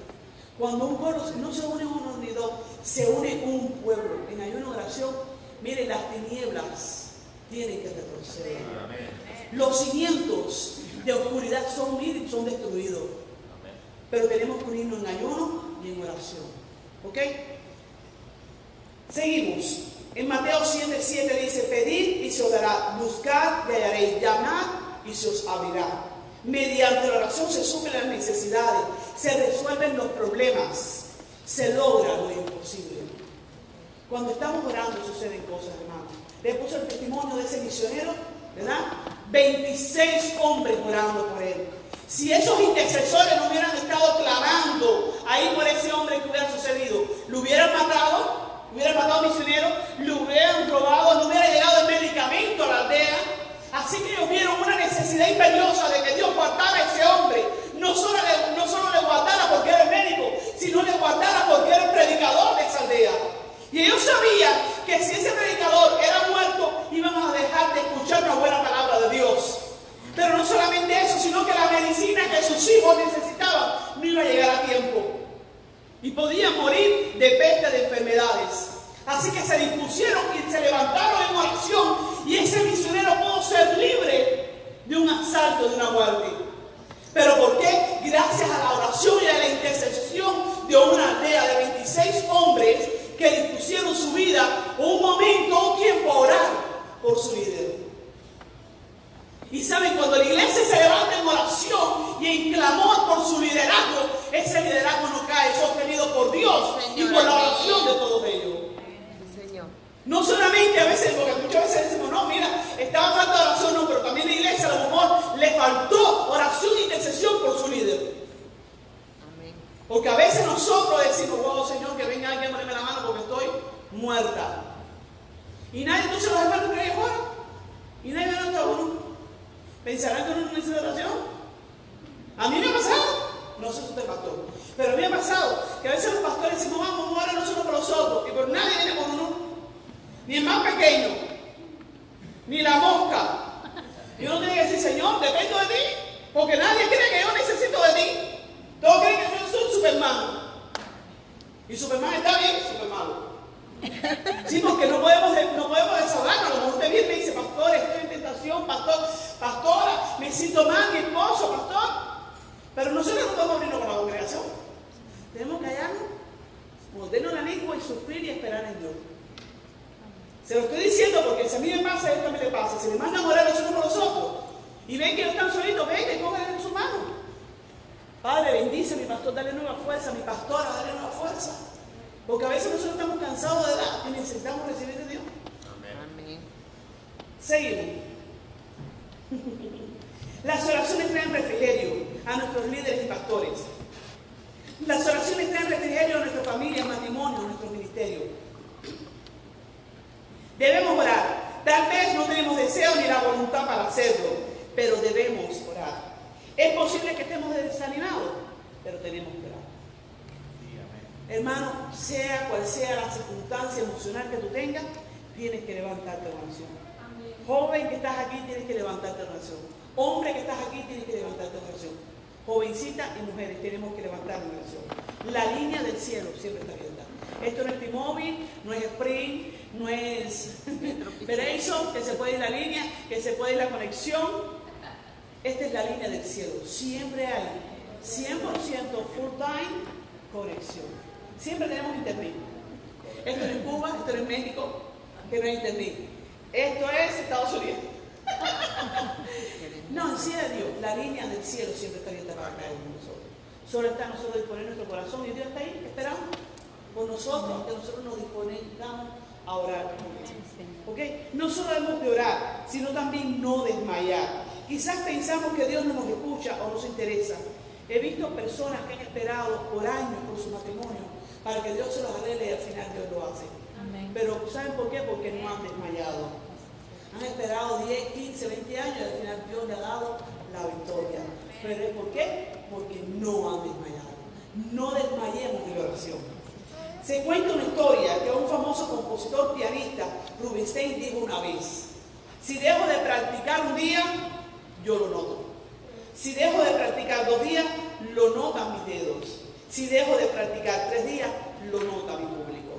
Cuando un pueblo no se une uno unido, se une un pueblo. En ayuno y oración, miren, las tinieblas tienen que retroceder. Los cimientos de oscuridad son destruidos. Pero tenemos que unirnos en ayuno y en oración. ¿Ok? Seguimos. En Mateo 7:7 dice: pedid y se os dará, buscad y hallaréis, llamad y se os abrirá. Mediante la oración se suplen las necesidades, se resuelven los problemas, se logra lo imposible. Cuando estamos orando suceden cosas, hermano. Les puse el testimonio de ese misionero, ¿verdad? 26 hombres orando por él. Si esos intercesores no hubieran estado clamando ahí por ese hombre, ¿qué hubiera sucedido? ¿Lo hubieran matado? ¿Hubieran matado al misionero? ¿Lo hubieran robado? ¿No hubiera llegado el medicamento a la aldea? Así que ellos vieron una necesidad imperiosa de que Dios guardara a ese hombre. No solo le guardara porque era el médico, sino le guardara porque era el predicador de esa aldea. Y ellos sabían que si ese predicador era muerto, íbamos a dejar de escuchar una buena palabra de Dios. Pero no solamente eso, sino que la medicina que sus hijos necesitaban no iba a llegar a tiempo. Y podían morir de peste, de enfermedades. Así que se dispusieron y se levantaron en oración. Y ese misionero pudo ser libre de un asalto, de una muerte. ¿Pero por qué? Gracias a la oración y a la intercesión de una aldea de 26 hombres que dispusieron su vida, un momento, un tiempo a orar por su líder. Y saben, cuando la iglesia se levanta en oración y en clamor por su liderazgo, ese liderazgo no cae, es sostenido por Dios y por la oración de todos ellos. No solamente a veces, porque muchas veces decimos: no, mira, estaba falta de oración, no, pero también la iglesia a lo mejor le faltó oración e intercesión por su líder. Amén. Porque a veces nosotros decimos, wow, Señor, que venga alguien a ponerme la mano porque estoy muerta. Y nadie, entonces los hermanos creen igual. Y nadie me nota uno. ¿Pensarán que uno no necesita oración? A mí me ha pasado. No sé si usted es pastor. Pero a mí me ha pasado que a veces los pastores decimos, vamos a orar nosotros por los otros. Y por nadie viene por uno. Ni el más pequeño. Ni la mosca. Y uno tiene que decir, Señor, dependo de ti. Porque nadie cree que yo necesito de ti. Todos creen que yo soy Superman. Y Superman está bien, Superman. Sí, porque no podemos desahogarnos. A lo mejor usted viene y me dice, pastor, estoy en tentación, pastora, me siento mal, mi esposo, pastor. Pero nosotros no podemos abrirnos con la congregación. Tenemos que callarnos, mordernos la lengua y sufrir y esperar en Dios. Se lo estoy diciendo porque si a mí me pasa, a él también le pasa. Si me mandan a orar los unos por los otros y ven que no están solitos, venga y pónganle en su mano. Padre, bendice a mi pastor, dale nueva fuerza, a mi pastora, dale nueva fuerza. Porque a veces nosotros estamos cansados de edad y necesitamos recibir de Dios. Amén. Seguimos. Las oraciones traen refrigerio a nuestros líderes y pastores. Las oraciones traen refrigerio a nuestra familia, matrimonio, a nuestro ministerio. Debemos orar. Tal vez no tenemos deseo ni la voluntad para hacerlo, pero debemos orar. Es posible que estemos desanimados, pero tenemos que orar. Hermano, sea cual sea la circunstancia emocional que tú tengas, tienes que levantarte en oración. Joven que estás aquí, tienes que levantarte en oración. Hombre que estás aquí, tienes que levantarte en oración. Jovencita y mujeres, tenemos que levantar en oración. La línea del cielo siempre está abierta. Esto no es T-Mobile, no es Sprint, no es Verizon, que se puede ir la línea, que se puede ir la conexión. Esta es la línea del cielo. Siempre hay 100% full time conexión. Siempre tenemos internet. Esto no es Cuba, esto no es México, que no hay internet. Esto es Estados Unidos. No, en sí de Dios, la línea del cielo siempre está abierta para cada uno de nosotros. Solo está a nosotros disponer nuestro corazón y Dios está ahí esperando por nosotros, que nosotros nos disponemos a orar. ¿Okay? No solo debemos de orar, sino también no desmayar. Quizás pensamos que Dios no nos escucha o nos interesa. He visto personas que han esperado por años por su matrimonio para que Dios se los arregle y al final Dios lo hace. Amén. Pero ¿saben por qué? Porque no han desmayado. Han esperado 10, 15, 20 años y al final Dios le ha dado la victoria. ¿Pero por qué? Porque no han desmayado. No desmayemos de la oración. Se cuenta una historia que un famoso compositor pianista, Rubinstein, dijo una vez: si dejo de practicar un día, yo lo noto. Si dejo de practicar 2 días, lo notan mis dedos. Si dejo de practicar 3 días, lo nota mi público.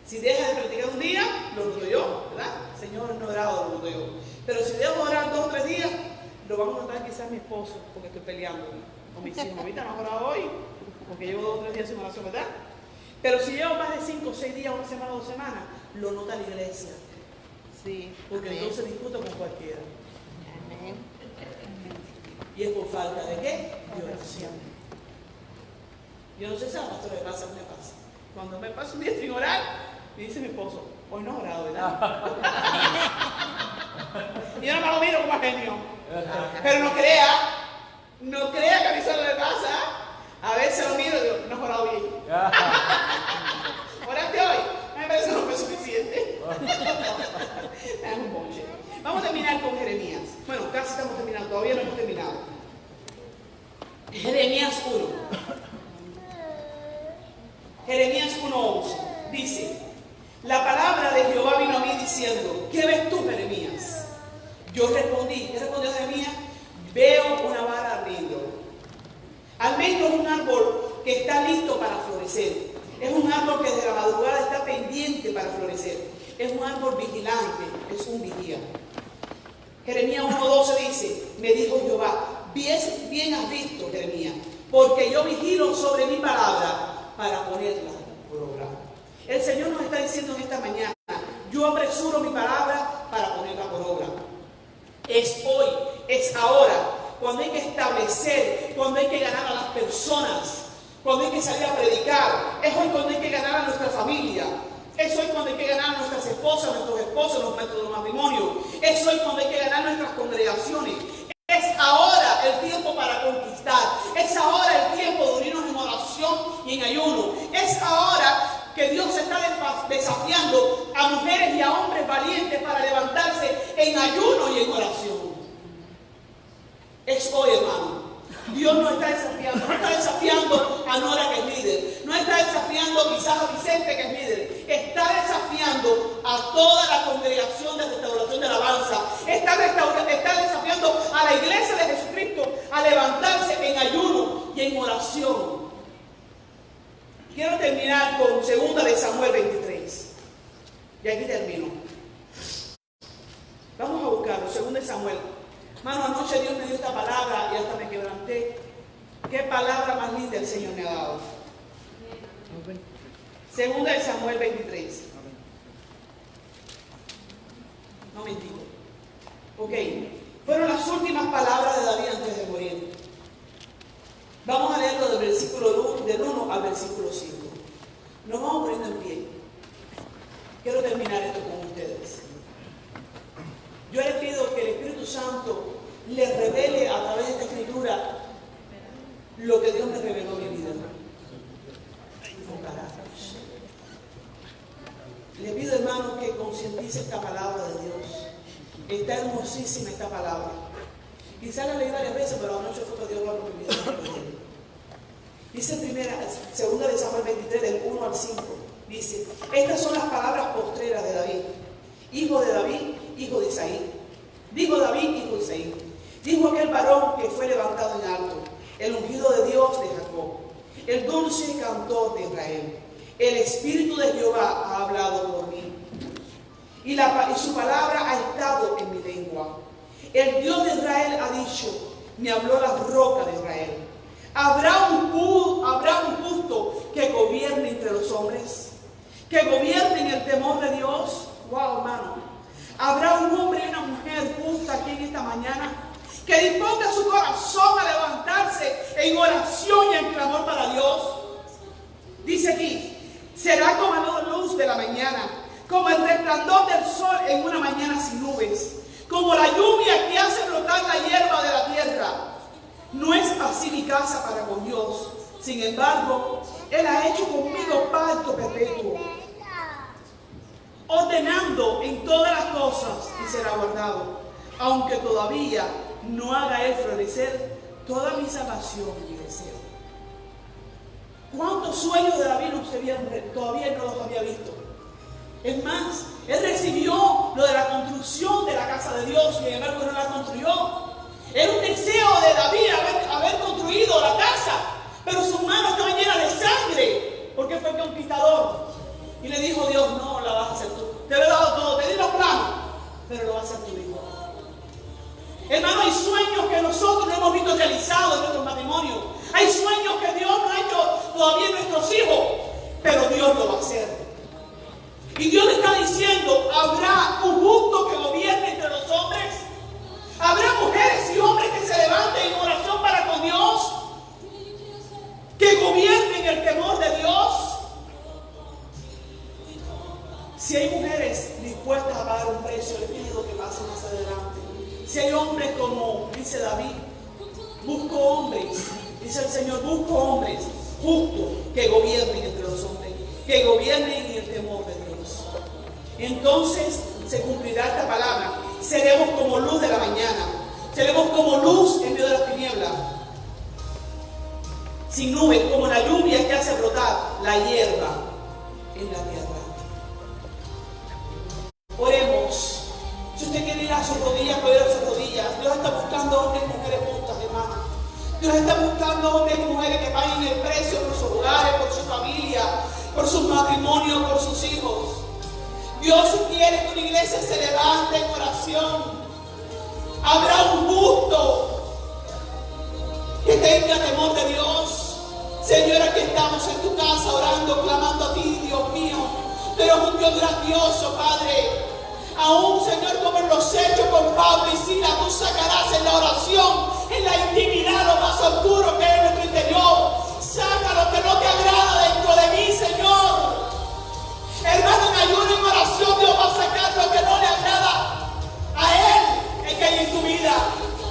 Si deja de practicar 1 día, lo noto yo, ¿verdad? Señor, no he orado, lo noto yo. Pero si dejo de orar 2 o 3 días, lo vamos a notar quizás mi esposo, porque estoy peleando con mis hijos. Ahorita no he orado hoy, porque llevo 2 o 3 días sin oración, ¿verdad? Pero si llevo más de 5 o 6 días, 1 semana o 2 semanas, lo nota la iglesia. Sí. Porque Amén. entonces discuto con cualquiera. Amén. Y es por falta de ¿qué? De oración. Yo no sé si a la pastora le pasa o me pasa. Cuando me paso un día sin orar, me dice mi esposo, hoy no has orado, ¿verdad? Y yo no me lo miro como genio. Pero no crea que a mí solo me pasa. A veces lo miro y digo, no has orado bien. ¿Oraste hoy? Me parece que no fue suficiente. Me dan un bonche. Vamos a terminar con Jeremías. Bueno, casi estamos terminando, todavía no hemos terminado. Jeremías 1. Jeremías 1:11 dice: la palabra de Jehová vino a mí diciendo, ¿qué ves tú, Jeremías? Yo respondí, ¿qué respondió Jeremías? Veo una vara ardiendo. Almendro es un árbol que está listo para florecer. Es un árbol que desde la madrugada está pendiente para florecer. Es un árbol vigilante, es un vigía. Jeremías 1:12 dice, me dijo Jehová, bien has visto, Jeremías, porque yo vigilo sobre mi palabra para ponerla por obra. El Señor nos está diciendo en esta mañana, yo apresuro mi palabra para ponerla por obra. Es hoy, es ahora, cuando hay que establecer, cuando hay que ganar a las personas, cuando hay que salir a predicar. Es hoy cuando hay que ganar a nuestra familia. Es hoy cuando hay que ganar a nuestras esposas, nuestros esposos, nuestros matrimonios. Es hoy cuando hay que ganar nuestras congregaciones. Es ahora el tiempo para conquistar. ayuno. Es ahora que Dios está desafiando a mujeres y a hombres valientes para levantarse en ayuno y en oración. Es hoy, hermano. Dios no está desafiando, no está desafiando a Nora, que es líder, no está desafiando quizás a Vicente, que es líder, está desafiando a toda la congregación de restauración de alabanza, está desafiando a la iglesia de Jesucristo a levantarse en ayuno y en oración. Quiero terminar con 2 de Samuel 23, y aquí termino. Vamos a buscarlo, 2 de Samuel. Hermano, anoche Dios me dio esta palabra y hasta me quebranté. Qué palabra más linda el Señor me ha dado. 2 de Samuel 23. No mentira. Ok. Fueron las últimas palabras de David antes de morir. Vamos a leerlo del versículo del 1 al versículo 5. Nos vamos poniendo en pie. Quiero terminar esto con ustedes. Yo le pido que el Espíritu Santo le revele a través de esta escritura lo que Dios me reveló en mi vida. Le pido, hermanos, que concientice esta palabra de Dios. Está hermosísima esta palabra. Quizás la leí varias veces, pero anoche fue que Dios habló con mi vida. Dice 2 de Samuel 23, del 1 al 5. Dice: estas son las palabras postreras de David, hijo de David, hijo de Isaí. Dijo David, hijo de Isaí. Dijo aquel varón que fue levantado en alto, el ungido de Dios de Jacob, el dulce cantor de Israel. El Espíritu de Jehová ha hablado por mí, y su palabra ha estado en mi lengua. El Dios de Israel ha dicho, me habló la roca de Israel. ¿Habrá un justo que gobierne entre los hombres? ¿Que gobierne en el temor de Dios? Wow, hermano. ¿Habrá un hombre y una mujer justa aquí en esta mañana que disponga su corazón a levantarse en oración y en clamor para Dios? Dice aquí: será como la luz de la mañana, como el resplandor del sol en una mañana sin nubes, como la lluvia que hace brotar la hierba de la tierra. No es así mi casa para con Dios. Sin embargo, Él ha hecho conmigo pacto perpetuo, ordenando en todas las cosas, y será guardado, aunque todavía no haga Él florecer toda mi salvación y mi deseo. ¿Cuántos sueños de David todavía no los había visto? Es más, él recibió lo de la construcción de la casa de Dios, y sin embargo no la construyó. Era un deseo de David haber construido la casa, pero sus manos estaban llenas de sangre, porque fue conquistador. Y le dijo Dios: no, la vas a hacer tú. Te lo he dado todo, te di los planos, pero lo vas a hacer tu hijo. Hermano, hay sueños que nosotros no hemos visto realizados en nuestro matrimonio. Hay sueños que Dios no ha hecho todavía en nuestros hijos, pero Dios lo va a hacer. Y Dios le está diciendo: ¿habrá un justo que gobierne entre los hombres? ¿Habrá mujeres y hombres que se levanten en oración para con Dios? ¿Que gobiernen el temor de Dios? Si hay mujeres dispuestas a pagar un precio, les pido que pasen más adelante. Si hay hombres, como dice David, busco hombres, dice el Señor, busco hombres justos que gobiernen entre los hombres, que gobiernen en el temor de Dios. Entonces se cumplirá esta palabra: seremos como luz de la mañana, seremos como luz en medio de las tinieblas, sin nubes, como la lluvia que hace brotar la hierba en la tierra. Oremos. Si usted quiere ir a sus rodillas, puede ir a sus rodillas. Dios está buscando hombres y mujeres justas, hermano. Dios está buscando hombres y mujeres que paguen el precio por sus hogares, por su familia, por sus matrimonios, por sus hijos. Dios quiere que una iglesia se levante en oración. Habrá un justo que tenga temor de Dios. Señor, aquí estamos en tu casa orando, clamando a ti, Dios mío. Tú eres un Dios grandioso, Padre. Aún, Señor, como en los hechos con Pablo y Silas, tú sacarás en la oración, en la intimidad, lo más oscuro que es en nuestro interior. Saca lo que no te agrada dentro de mí, Señor. Hermano, en ayuno y en oración, Dios va a sacar lo que no le agrada a Él que hay en tu vida.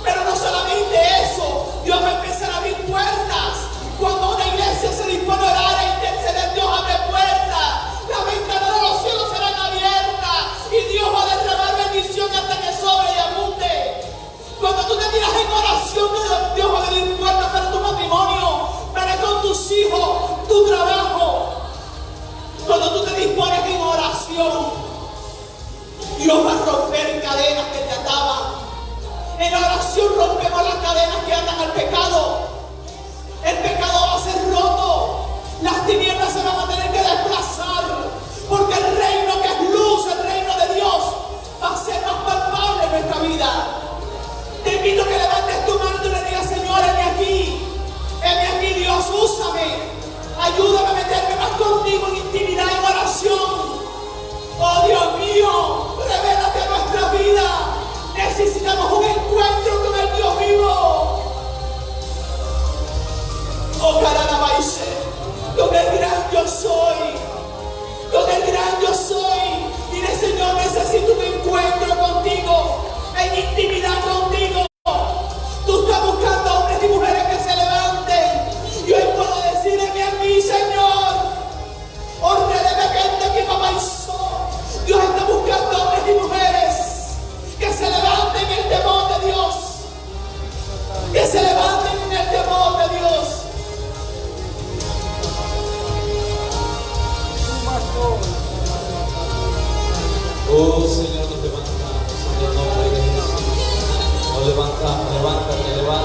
Pero no solamente eso, Dios va a empezar a abrir puertas. Cuando una iglesia se dispone a orar en en oración Dios va a abrir puertas para tu matrimonio, para con tus hijos, tu trabajo. Cuando tú te dispones en oración, Dios va a romper cadenas que te ataban. En oración rompemos las cadenas que atan al pecado. El pecado va a ser roto. Las tinieblas se van a tener que desplazar. Porque el reino que es luz, el reino de Dios, va a ser más palpable en nuestra vida. Te invito a